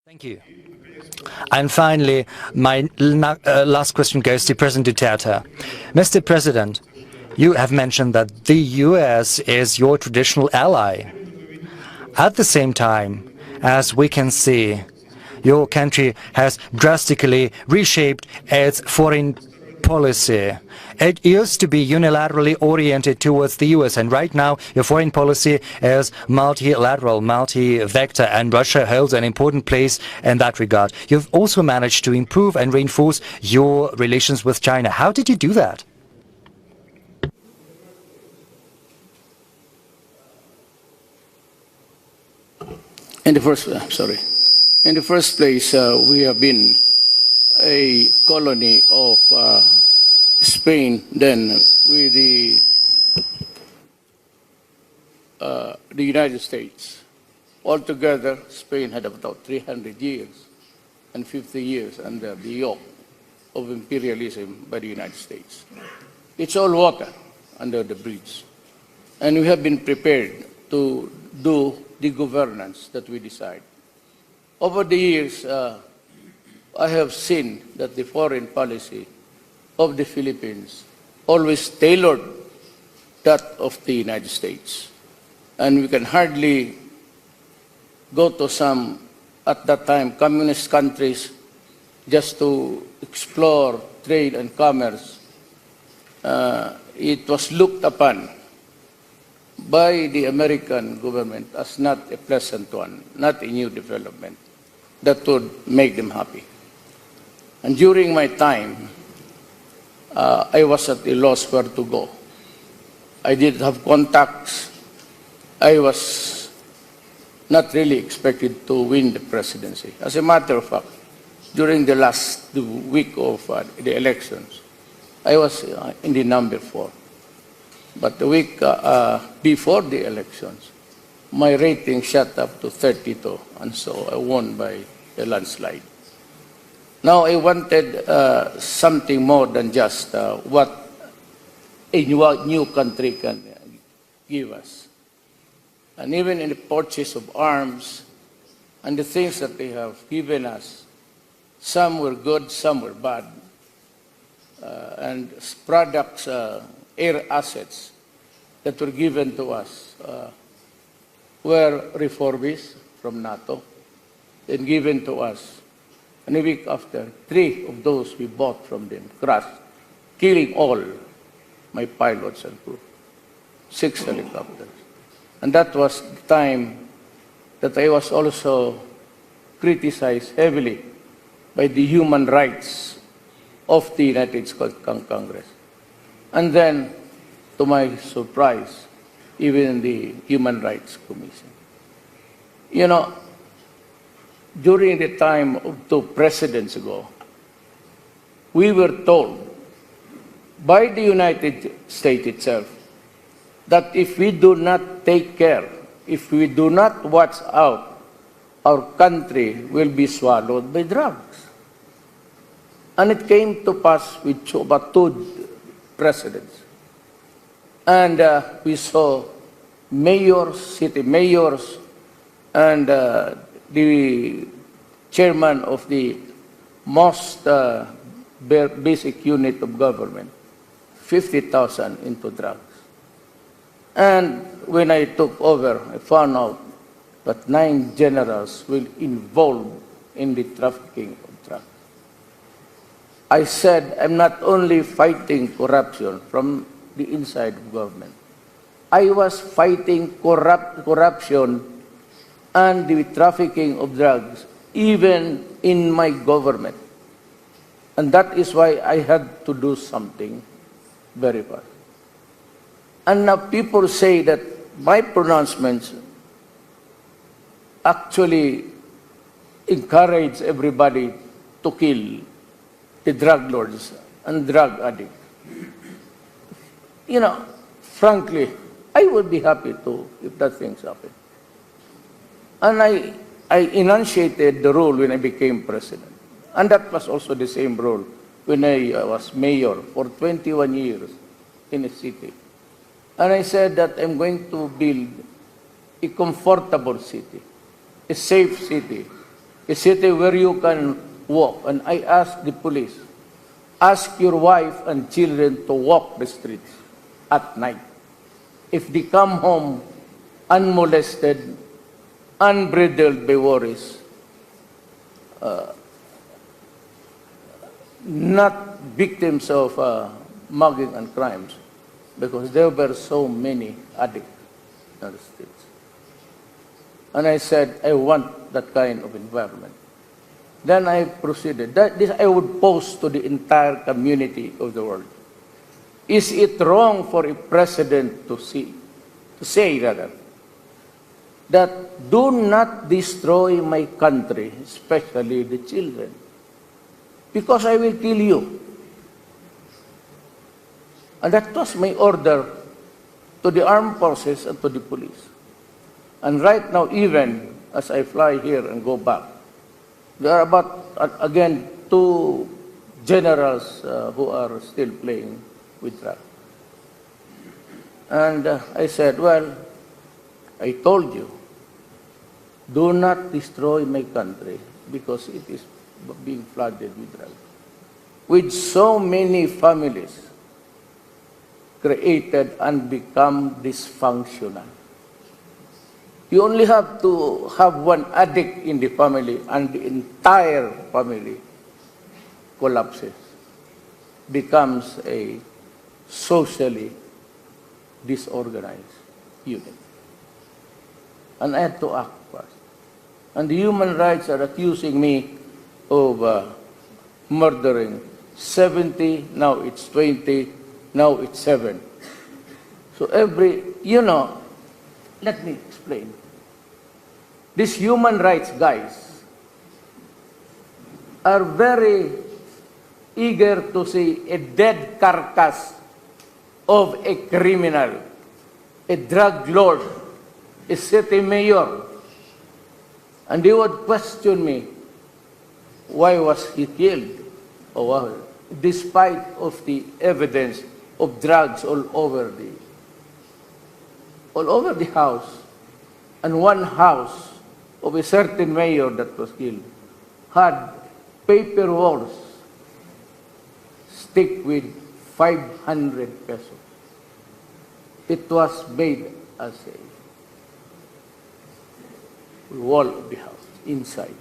Thank you. And finally, my last question goes to President Duterte. Mr. President, you have mentioned that the US is your traditional ally. At the same time, as we can see, your country has drastically reshaped its foreign policy. It used to be unilaterally oriented towards the US, and right now your foreign policy is multilateral, multi-vector, and Russia holds an important place in that regard. You've also managed to improve and reinforce your relations with China. How did you do that? In the first place, we have been a colony of Spain, then with the United States. Altogether, Spain had about 300 years and 50 years under the yoke of imperialism by the United States. It's all water under the bridge. And we have been prepared to do the governance that we decide. Over the years, I have seen that the foreign policy of the Philippines always tailored that of the United States. And we can hardly go to some, at that time, communist countries just to explore trade and commerce. It was looked upon by the American government as not a pleasant one, not a new development that would make them happy. And during my time, I was at a loss where to go. I did have contacts. I was not really expected to win the presidency. As a matter of fact, during the last week of the elections, I was in the number 4. But the week before the elections, my rating shot up to 32, and so I won by a landslide. Now I wanted something more than just what a new country can give us. And even in the purchase of arms and the things that they have given us, some were good, some were bad. And products, air assets that were given to us were refurbished from NATO and given to us. And a week after, 3 of those we bought from them crashed, killing all my pilots and crew. 6 helicopters. And that was the time that I was also criticized heavily by the human rights of the United States Congress. And then, to my surprise, even the Human Rights Commission. You know, during the time of 2 presidents ago, we were told by the United States itself that if we do not take care, if we do not watch out, our country will be swallowed by drugs. And it came to pass with about 2 presidents. And we saw mayors, city mayors, and the chairman of the most basic unit of government, 50,000 into drugs. And when I took over, I found out that 9 generals were involved in the trafficking of drugs. I said, I'm not only fighting corruption from the inside of government. I was fighting corruption and the trafficking of drugs even in my government. And that is why I had to do something very fast. And now people say that my pronouncements actually encourage everybody to kill the drug lords and drug addicts. You know, frankly, I would be happy to if that things happen. And I enunciated the rule when I became president. And that was also the same rule when I was mayor for 21 years in a city. And I said that I'm going to build a comfortable city, a safe city, a city where you can walk. And I asked the police, ask your wife and children to walk the streets at night. If they come home unmolested, unbridled by worries, not victims of mugging and crimes, because there were so many addicts in the streets. And I said, I want that kind of environment. Then I proceeded. This I would pose to the entire community of the world. Is it wrong for a president to say rather, that do not destroy my country, especially the children, because I will kill you? And that was my order to the armed forces and to the police. And right now, even as I fly here and go back, there are about, again, 2 generals who are still playing with drugs. And I said, well, I told you, do not destroy my country because it is being flooded with drugs. With so many families created and become dysfunctional. You only have to have one addict in the family and the entire family collapses, becomes a socially disorganized unit. And I had to act fast. And the human rights are accusing me of murdering 70, now it's 20, now it's 7. So let me explain. These human rights guys are very eager to see a dead carcass of a criminal, a drug lord, a city mayor. And they would question me, why was he killed? Despite of the evidence of drugs all over the house. And one house of a certain mayor that was killed had paper walls stick with 500 pesos. It was made as a wall of the house inside.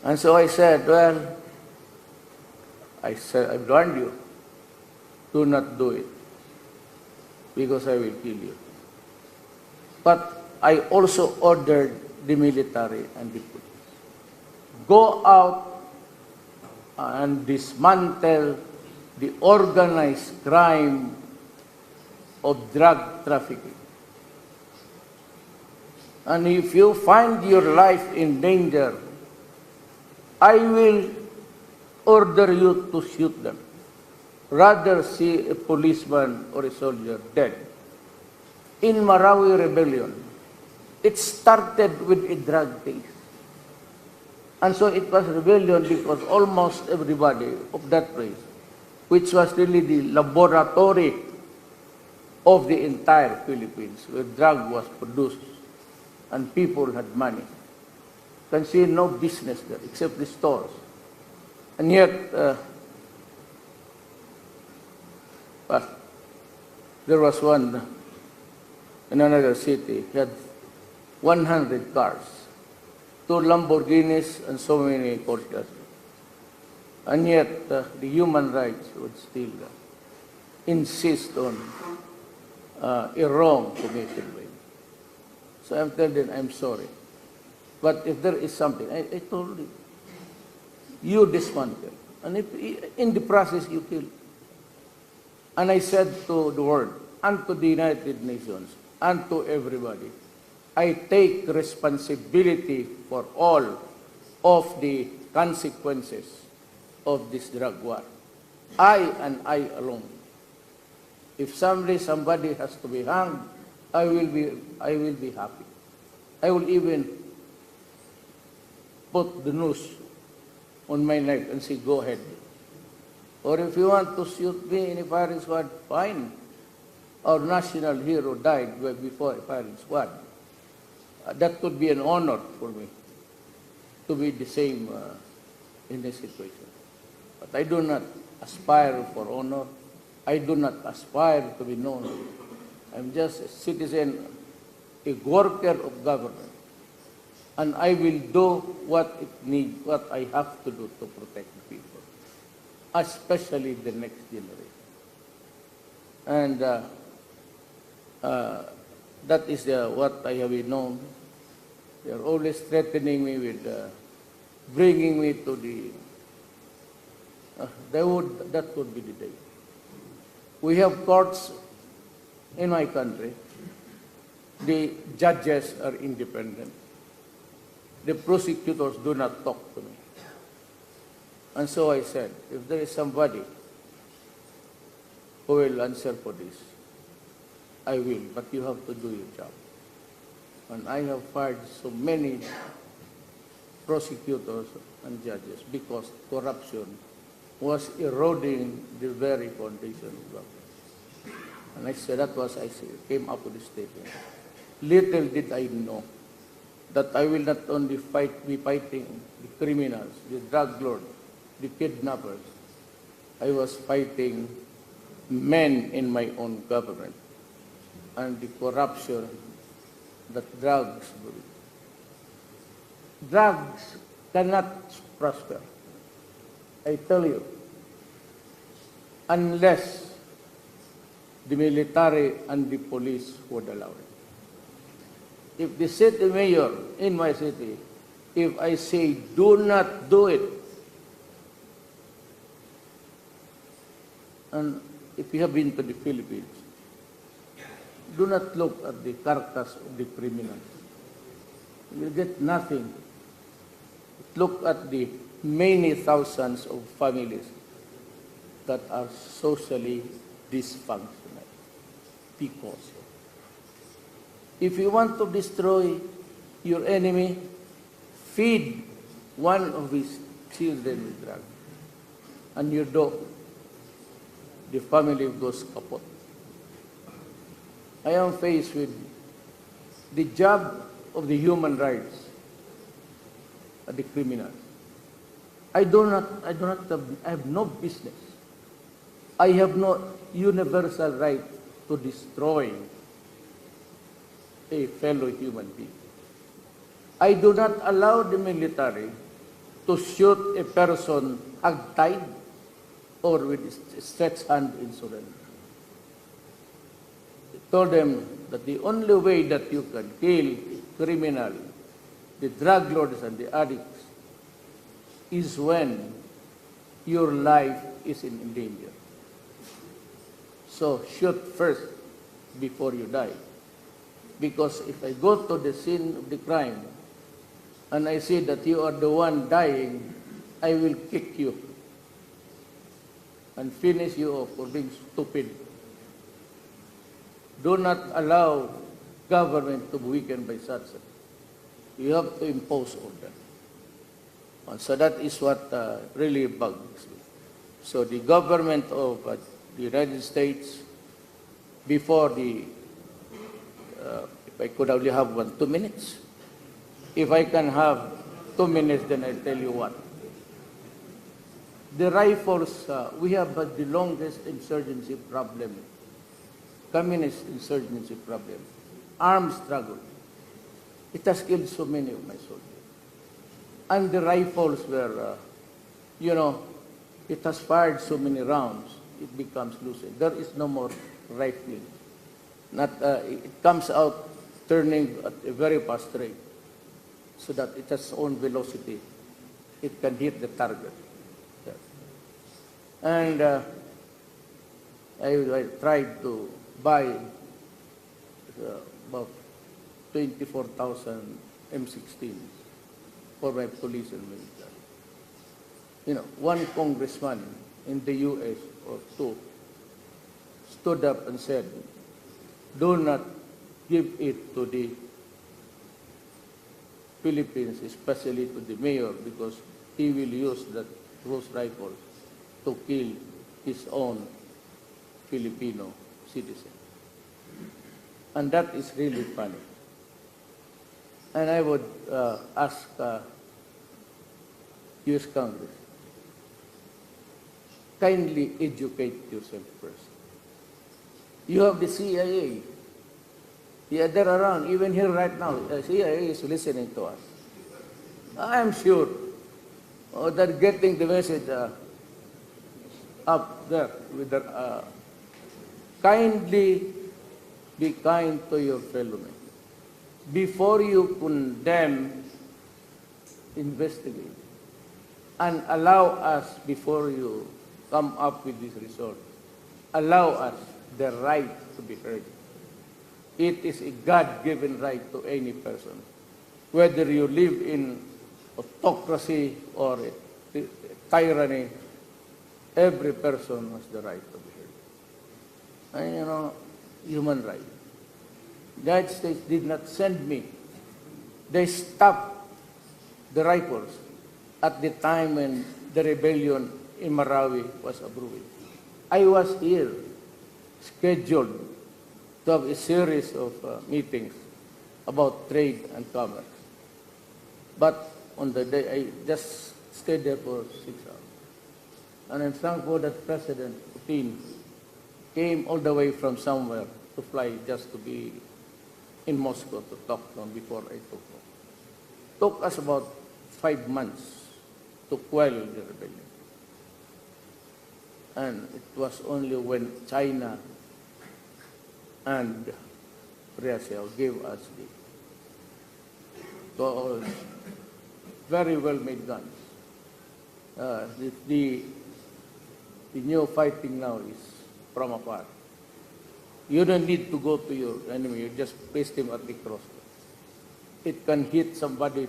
And so I said, well, I've warned you, do not do it, because I will kill you. But I also ordered the military and the police, go out and dismantle the organized crime of drug trafficking. And if you find your life in danger, I will order you to shoot them. Rather see a policeman or a soldier dead. In Marawi Rebellion, it started with a drug case. And so it was rebellion because almost everybody of that place, which was really the laboratory of the entire Philippines, where drug was produced and people had money, can see no business there except the stores. And yet, there was one in another city, he had 100 cars, 2 Lamborghinis and so many Porsches. And yet, the human rights would still insist on a wrong committed by him. So I'm telling them, I'm sorry. But if there is something, I told you, you dismantle. And if in the process you kill. And I said to the world, and to the United Nations, and to everybody, I take responsibility for all of the consequences of this drug war. I and I alone. If somebody has to be hanged, I will be happy. I will even put the noose on my neck and say, go ahead. Or if you want to shoot me in a firing squad, fine. Our national hero died before a firing squad. That could be an honor for me. to be the same in this situation. But I do not aspire for honor. I do not aspire to be known. I'm just a citizen, a worker of government. And I will do what it needs, what I have to do to protect the people, especially the next generation. And that is what I have been known. They are always threatening me with bringing me to the... that would be the day. We have courts in my country. The judges are independent. The prosecutors do not talk to me. And so I said, if there is somebody who will answer for this, I will, but you have to do your job. And I have fired so many prosecutors and judges because corruption was eroding the very foundation of government. And I said, I came up with a statement. Little did I know that I will not only be fighting the criminals, the drug lords, the kidnappers. I was fighting men in my own government and the corruption that drugs bring. Drugs cannot prosper, I tell you, unless the military and the police would allow it. If the city mayor in my city, if I say do not do it, and if you have been to the Philippines, do not look at the carcass of the criminals. You will get nothing. Look at the many thousands of families that are socially dysfunctional because if you want to destroy your enemy, feed one of his children with drugs, and your dog, the family goes kaput. I am faced with the job of the human rights of the criminals. I have no business. I have no universal right to destroy a fellow human being. I do not allow the military to shoot a person hog-tied or with stretched hand in surrender. I told them that the only way that you can kill a criminal, the drug lords and the addicts, is when your life is in danger. So shoot first before you die. Because if I go to the scene of the crime and I see that you are the one dying, I will kick you and finish you off for being stupid. Do not allow government to be weakened by such. You have to impose order. And so that is what really bugs me. So the government of the United States, before the, if I could only have 2 minutes, if I can have 2 minutes, then I'll tell you what. The rifles, we have the longest insurgency problem, communist insurgency problem, armed struggle. It has killed so many of my soldiers. And the rifles were, it has fired so many rounds, it becomes loosened. There is no more rifling. It comes out turning at a very fast rate so that it has its own velocity. It can hit the target. Yeah. And I tried to buy about 24,000 M16s for my police and military. One congressman in the U.S. or two stood up and said, do not give it to the Philippines, especially to the mayor, because he will use those rifles to kill his own Filipino citizen. And that is really funny. And I would ask U.S. Congress, kindly educate yourself first. You have the CIA. Yeah, they're around. Even here right now, the CIA is listening to us. I'm sure they're getting the message up there. With their, kindly be kind to your fellow men. Before you condemn, investigate. And allow us, before you come up with this result, allow us the right to be heard. It is a God-given right to any person, whether you live in autocracy or tyranny. Every person has the right to be heard. And human right. The United States did not send me. They stopped the rifles at the time when the rebellion in Marawi was brewing. I was here, scheduled to have a series of meetings about trade and commerce. But on the day, I just stayed there for 6 hours. And I'm thankful that President Putin came all the way from somewhere to fly just to be in Moscow to talk to him before I took off. Took us about 5 months to quell the rebellion. And it was only when China and Russia gave us the very well-made guns. The new fighting now is from afar. You don't need to go to your enemy, you just place them at the crossroads. It can hit somebody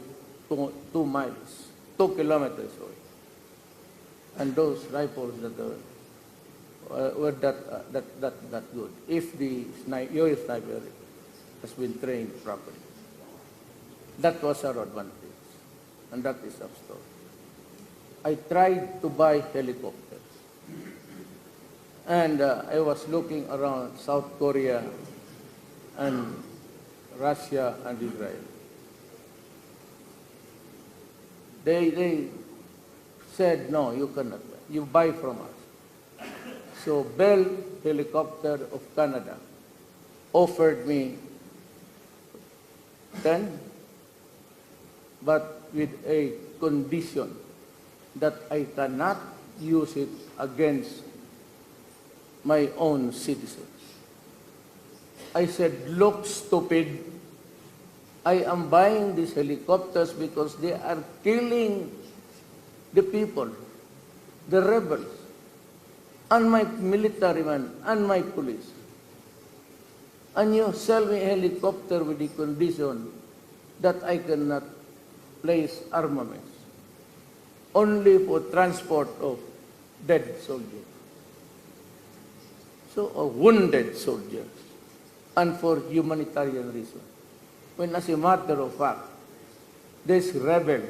2 miles, 2 kilometers away. And those rifles that were that good, if your sniper has been trained properly. That was our advantage, and that is our story. I tried to buy helicopters, and I was looking around South Korea and Russia and Israel. They said, no, you cannot buy. You buy from us. So Bell Helicopter of Canada offered me 10, but with a condition that I cannot use it against my own citizens. I said, look, stupid. I am buying these helicopters because they are killing the people, the rebels, and my military men, and my police. And you sell me a helicopter with the condition that I cannot place armaments, only for transport of dead soldiers. So, wounded soldiers, and for humanitarian reasons. When as a matter of fact, these rebels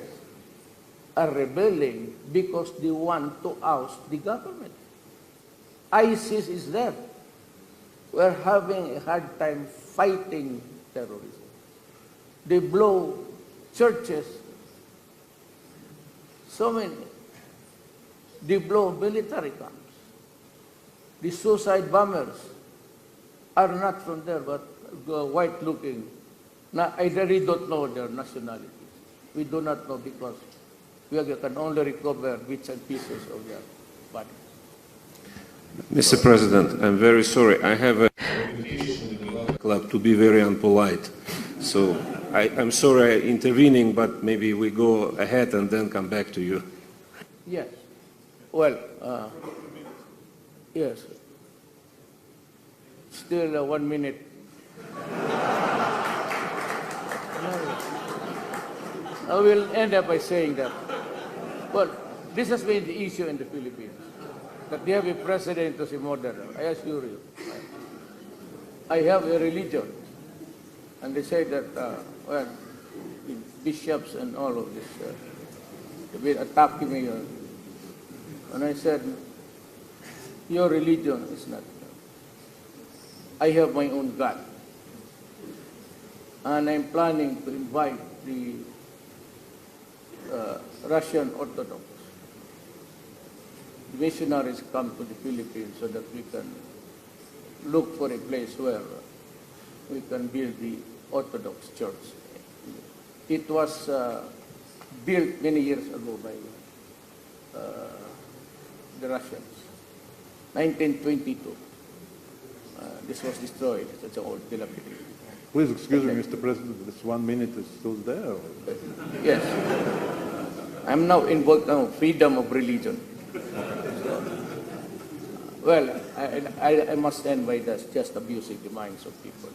are rebelling because they want to oust the government. ISIS is there. We're having a hard time fighting terrorism. They blow churches, so many. They blow military camps. The suicide bombers are not from there, but white-looking. I really don't know their nationalities. We do not know because we can only recover bits and pieces of their bodies. Mr. President, I'm very sorry. I have a club to be very unpolite. So I'm sorry I'm intervening, but maybe we go ahead and then come back to you. Yes. Well, yes. Still 1 minute. I will end up by saying that, well, this has been the issue in the Philippines, that they have a president who's a moderate. I assure you. I have a religion, and they say that, well, bishops and all of this, they've been attacking me. And I said, your religion is not. I have my own God. And I'm planning to invite the Russian Orthodox missionaries come to the Philippines so that we can look for a place where we can build the Orthodox Church. It was built many years ago by the Russians. 1922. This was destroyed. It's an old dilapidated. Please excuse me, Mr. President, this 1 minute is still there. Or? Yes. I'm now involved now freedom of religion. Well, I must end by this, just abusing the minds of people.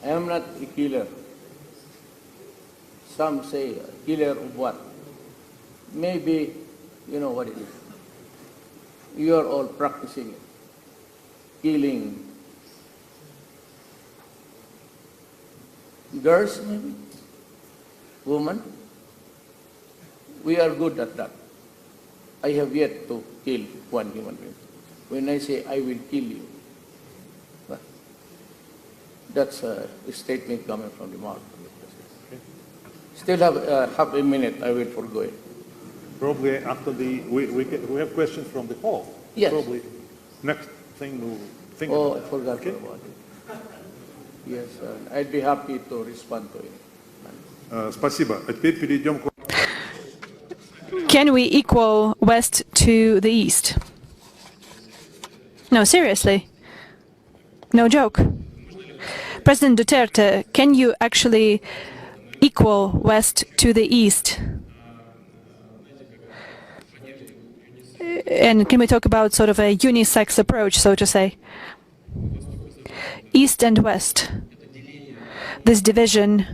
I am not a killer. Some say a killer of what? Maybe you know what it is. You are all practicing it. Killing girls, maybe? Women? We are good at that. I have yet to kill one human being. When I say I will kill you, well, that's a statement coming from the mouth of the President. Still have half a minute, I will forgo it. Probably after we have questions from the hall. Yes. Probably next thing we'll think Oh, I about. forgot Okay. about it. Yes, I'd be happy to respond to it. Спасибо. А теперь перейдем к... Can we equal West to the East? No, seriously. No joke. President Duterte, can you actually equal West to the East? And can we talk about sort of a unisex approach, so to say? East and West. This division,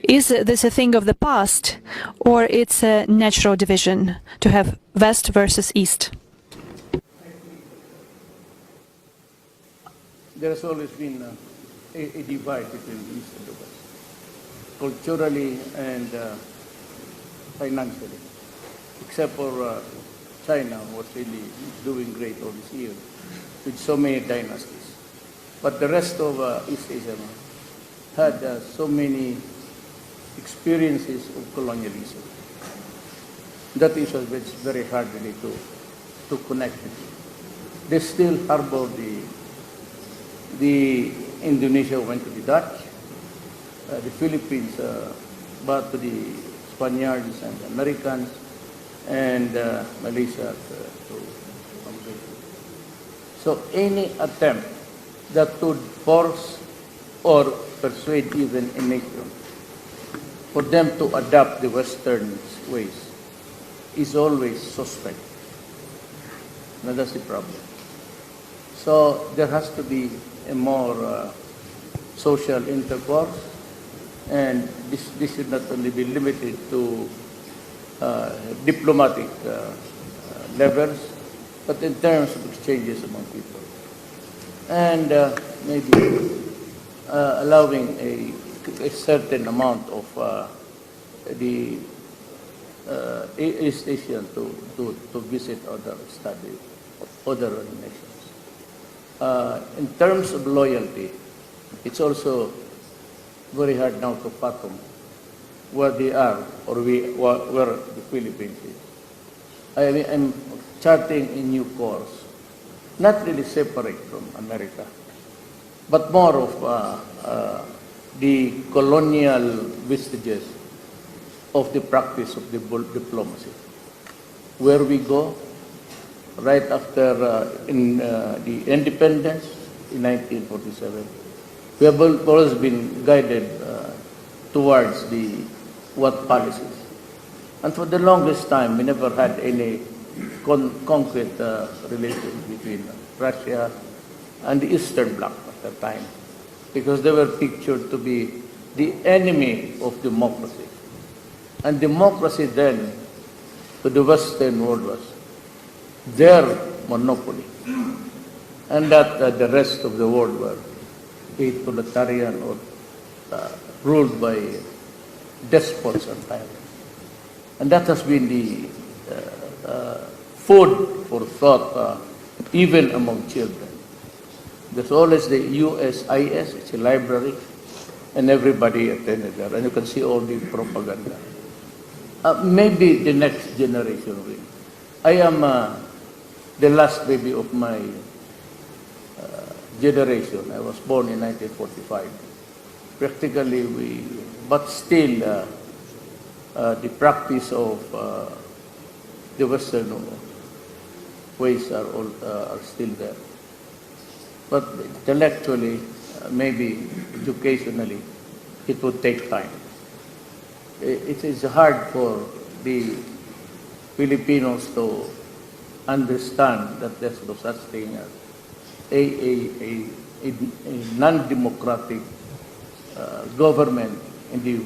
is this a thing of the past, or it's a natural division to have West versus East? There has always been a divide between the East and the West, culturally and financially, except for China, was really doing great all these years with so many dynasties. But the rest of East Asia had so many experiences of colonialism. That is why it's very hard really to connect it. They still harbor the Indonesia went to the Dutch, the Philippines bought to the Spaniards and the Americans, and Malaysia to Malaysia. So any attempt that would force or persuade even a nation for them to adopt the Western ways is always suspect. Now that's the problem. So there has to be a more social intercourse, and this should not only be limited to diplomatic levels, but in terms of exchanges among people. And maybe allowing a certain amount of the East Asian to visit other studies, other nations. In terms of loyalty, it's also very hard now to fathom where they are or where the Philippines is. I'm charting a new course, not really separate from America, but more of the colonial vestiges of the practice of the diplomacy. Where we go, right after the independence in 1947, we have always been guided towards what policies. And for the longest time, we never had any concrete relations between Russia and the Eastern Bloc at that time, because they were pictured to be the enemy of democracy. And democracy then, to the Western world, was their monopoly. And that the rest of the world were totalitarian or ruled by despots and tyrants. And that has been the food for thought even among children. There's always the USIS, it's a library, and everybody attended there, and you can see all the propaganda. Maybe the next generation will. I am the last baby of my generation. I was born in 1945. Practically, but still, the practice of the Western ways are still there. But intellectually, maybe educationally, it would take time. It is hard for the Filipinos to understand that there's no such thing as a non-democratic government in the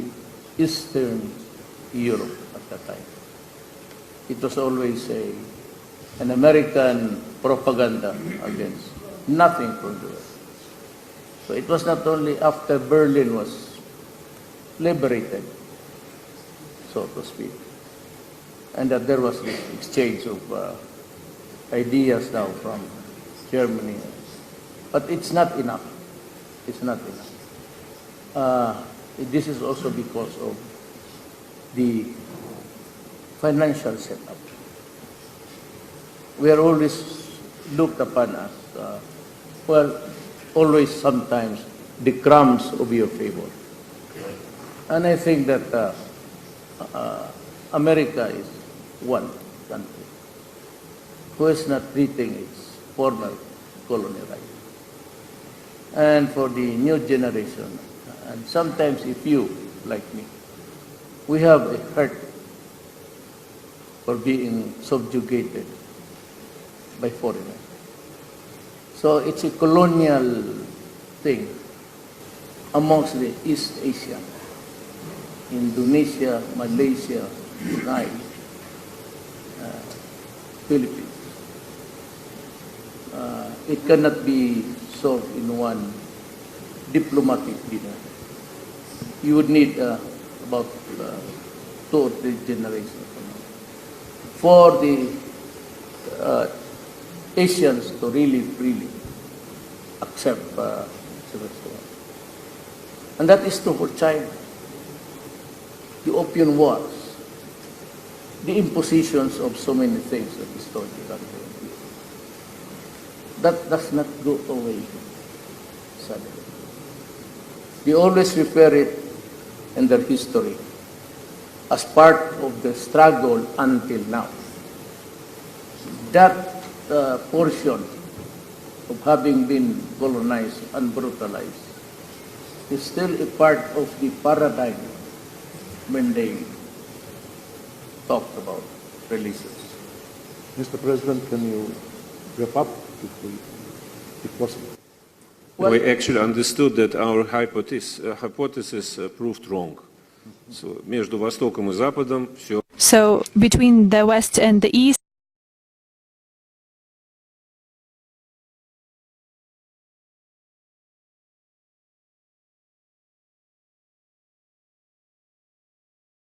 Eastern Europe at that time. It was always an American propaganda against nothing from the West. So it was not only after Berlin was liberated, so to speak, and that there was this exchange of ideas now from Germany. But it's not enough. It's not enough. This is also because of the financial setup. We are always looked upon as, always sometimes the crumbs of your favor. And I think that America is one country who is not treating its former colony right. And for the new generation, and sometimes if you, like me, we have a hurt for being subjugated by foreigners. So it's a colonial thing amongst the East Asia, Indonesia, Malaysia, Brunei, Philippines. It cannot be solved in one diplomatic dinner. You would need about 2 or 3 generations for the Asians to really freely accept the Western. And that is true for China. The Opium Wars, the impositions of so many things that destroyed the country. That does not go away suddenly. They always refer it in their history as part of the struggle until now. That portion of having been colonized and brutalized is still a part of the paradigm when they talked about religions. Mr. President, can you wrap up if possible? Well, we actually understood that our hypothesis proved wrong. So, между Востоком и Западом все. So between the West and the East,